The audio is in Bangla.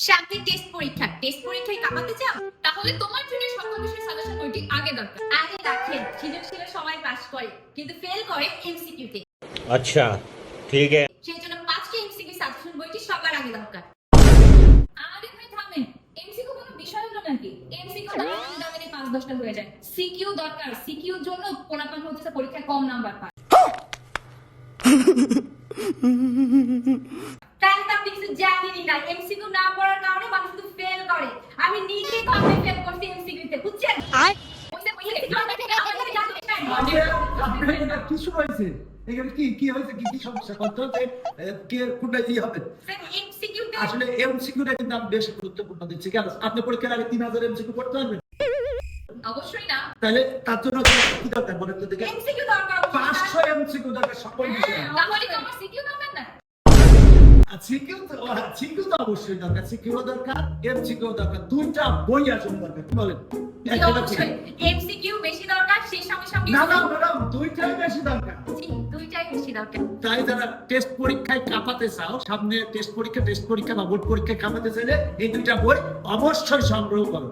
সামনে টেস্ট পরীক্ষায় কামাতে চাও? তাহলে তোমার জন্য সকল বিষয়ের সাজেশন বইটি আগে দরকার। আগে রাখেন, সৃজনশীলে সবাই পাস করে কিন্তু ফেল করে এমসিকিউ তে। अच्छा ठीक है। সেই জন্য 5টি এমসিকিউ সাজেশন বইটি সবার আগে দরকার। আরে ভাই থামেন, এমসিকিউ কোনো বিষয় হলো নাকি? এমসিকিউ দামের 5-10টা হয়ে যায়। সিকিউ দরকার, সিকিউর জন্য পোলাপান হচ্ছে পরীক্ষায় কম নাম্বার পায়। তাহলে তো আপনি কিছু জানেনই না, এমসিকিউ না পড়ার কারণে মানুষ শুধু ফেল করে। আমি নিজে কবে ফেল করছি এমসিকিউ তে, বুঝছেন? কিছু হয়েছে এখানে কি হয়েছে কি সমস্যা কত হচ্ছে কে কোনটা কি হবে এমসিকিউ তে আসলে এমসিকিউটা কিন্তু আমি বেশি গুরুত্বপূর্ণ দিচ্ছি কেন আপনি পরীক্ষার আগে 3000 এমসিকিউ করতে পারবেন অবশ্যই না। তাহলে তার জন্য কি দরকার বলেন তো দেখে এমসিকিউ দরকার 500 এমসিকিউ দরকার সকল বিষয়ে তাহলে তো আমার সিকিউ দরকার না। সিকিউ তো অবশ্যই দরকার সিকিউ দরকার এমসিকিউ দরকার দুইটা বই আসলে দরকার কি বলেন অবশ্যই এমসিকিউ বেশি দরকার, সেই সঙ্গে সঙ্গে না ম্যাডাম দুইটাই বেশি দরকার জি দুইটাই বেশি দরকার। তাই যারা টেস্ট পরীক্ষায় কাঁপাতে চাও সামনে টেস্ট পরীক্ষা বা বোর্ড পরীক্ষায় কাঁপাতে চাইলে এই দুইটা বই অবশ্যই সংগ্রহ করো।